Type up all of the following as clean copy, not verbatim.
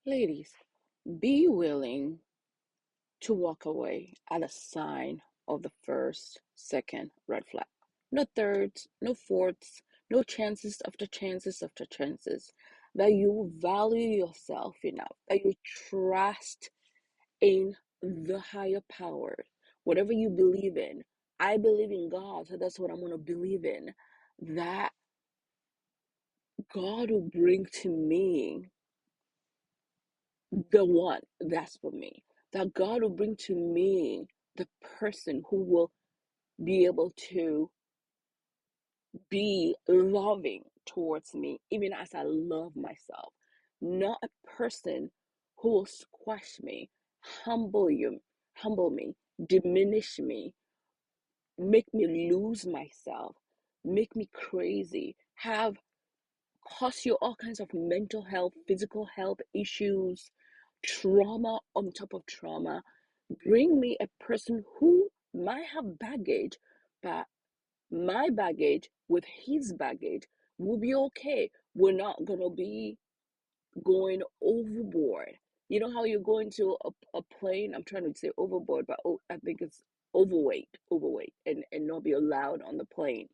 Ladies, be willing to walk away at a sign of the first, second red flag. No thirds, no fourths, no chances after chances after chances. That you value yourself enough, that you trust in the higher power, whatever you believe in. I believe in God, so that's what I'm going to believe in. That God will bring to me the one that's for me. That God will bring to me the person who will be able to be loving towards me, even as I love myself. Not a person who will squash me, humble you, humble me, diminish me, make me lose myself, make me crazy, have cause you all kinds of mental health, physical health issues, trauma on top of trauma. Bring me a person who might have baggage, but my baggage with his baggage will be okay. We're not gonna be going overboard. You know how you're going to a plane? I'm trying to say overboard, but I think it's overweight, and not be allowed on the plane.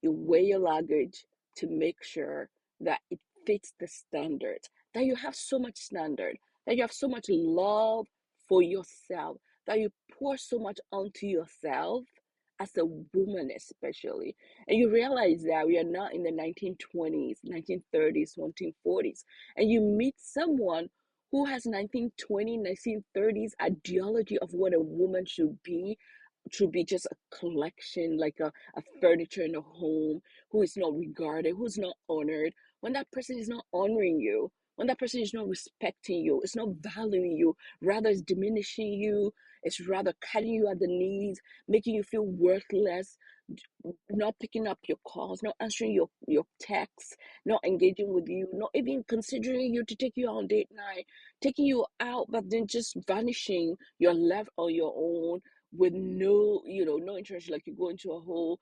You weigh your luggage to make sure that it fits the standards, that you have so much standard, that you have so much love for yourself, that you pour so much onto yourself as a woman, especially. And you realize that we are not in the 1920s, 1930s, 1940s, and you meet someone who has 1920s, 1930s ideology of what a woman should be just a collection, like a furniture in a home, who is not regarded, who's not honored, when that person is not honoring you, when that person is not respecting you, it's not valuing you, rather it's diminishing you, it's rather cutting you at the knees, making you feel worthless, not picking up your calls, not answering your texts, not engaging with you, not even considering you to take you on date night, taking you out, but then just vanishing, you're left on your own with no, no interest. Like you go into a whole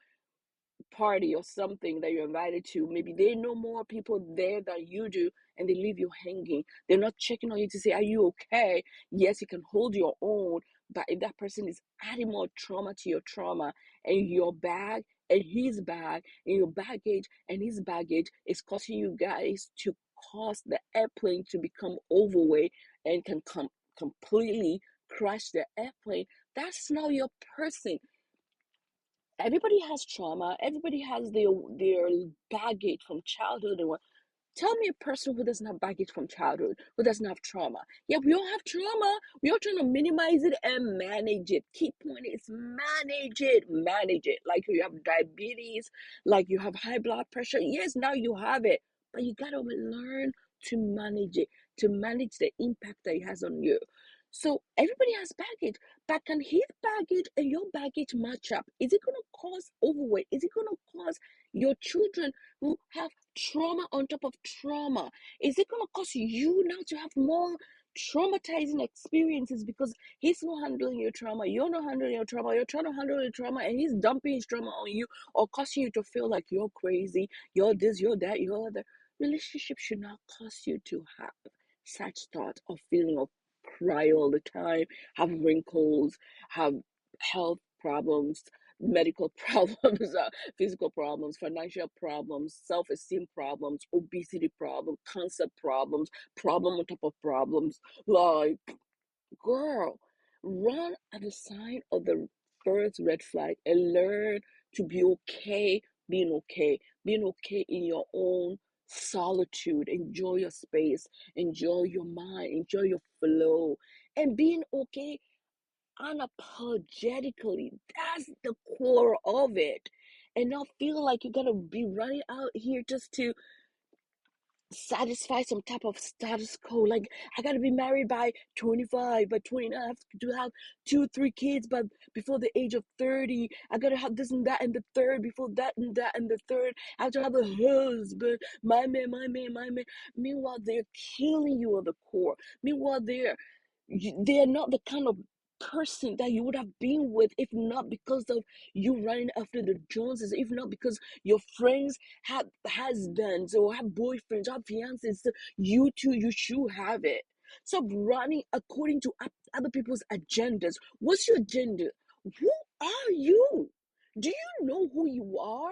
party or something that you're invited to, maybe they know more people there than you do, and they leave you hanging. They're not checking on you to say, are you okay? Yes, you can hold your own, but if that person is adding more trauma to your trauma, and your bag and his bag and your baggage and his baggage is causing you guys to cause the airplane to become overweight and can completely crash the airplane, that's not your person. Everybody has trauma. Everybody has their baggage from childhood. And what? Tell me a person who doesn't have baggage from childhood, who doesn't have trauma. Yeah, we all have trauma. We all trying to minimize it and manage it. Key point is manage it. Manage it. Like you have diabetes, like you have high blood pressure. Yes, now you have it, but you gotta learn to manage it, to manage the impact that it has on you. So everybody has baggage, but can his baggage and your baggage match up? Is it gonna cause overweight? Is it gonna cause your children who have trauma on top of trauma? Is it going to cause you now to have more traumatizing experiences because he's not handling your trauma, you're not handling your trauma, you're trying to handle your trauma, and he's dumping his trauma on you or causing you to feel like you're crazy, you're this, you're that, you're the relationship should not cause you to have such thought or feeling of cry all the time, have wrinkles, have health problems, medical problems, physical problems, financial problems, self-esteem problems, obesity problems, cancer problems, problem on top of problems. Like, girl, run at the sign of the first red flag and learn to be okay, being okay in your own solitude. Enjoy your space, enjoy your mind, enjoy your flow, and being okay unapologetically. That's the core of it. And not feel like you gotta be running out here just to satisfy some type of status quo. Like, I gotta be married by 25, by 29, I have to have 2, 3 kids, but before the age of 30, I gotta have this and that and the third, before that and that and the third. I have to have a husband, my man, my man, my man. Meanwhile, they're killing you at the core. Meanwhile, they're not the kind of person that you would have been with if not because of you running after the Joneses, if not because your friends have husbands or have boyfriends or have fiancés. So you too, you should have it. Stop running according to other people's agendas. What's your agenda? Who are you? Do you know who you are?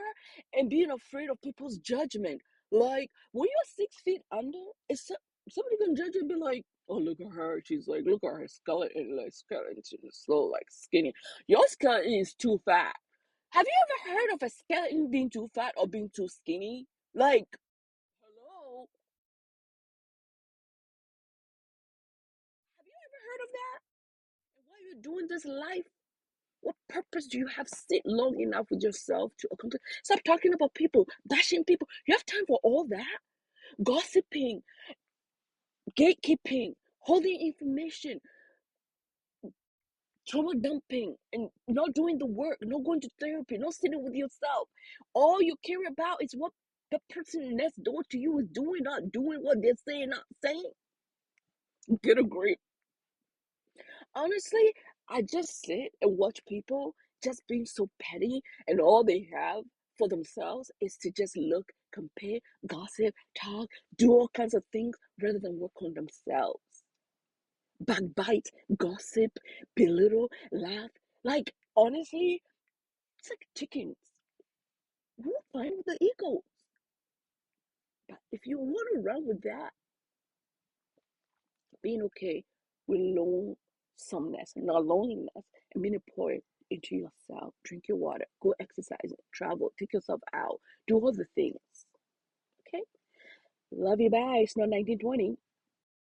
And being afraid of people's judgment. Like, when you're 6 feet under, is somebody gonna judge you and be like, oh, look at her. She's like, look at her skeleton. Like, skeleton is so like skinny. Your skeleton is too fat. Have you ever heard of a skeleton being too fat or being too skinny? Like, hello? Have you ever heard of that? And while you're doing this life, what purpose do you have sit long enough with yourself to accomplish? Stop talking about people, bashing people. You have time for all that? Gossiping, gatekeeping, holding information, trauma dumping, and not doing the work, not going to therapy, not sitting with yourself. All you care about is what the person next door to you is doing, not doing what they're saying, not saying. Get a grip. Honestly, I just sit and watch people just being so petty, and all they have for themselves is to just look, compare, gossip, talk, do all kinds of things rather than work on themselves. Backbite, gossip, belittle, laugh. Like, honestly, it's like chickens. We're fine with the egos. But if you want to run with that, being okay with lonesomeness, not loneliness, and being employed into yourself, drink your water, go exercise, travel, take yourself out, do all the things. Okay? Love you, bye. It's not 1920.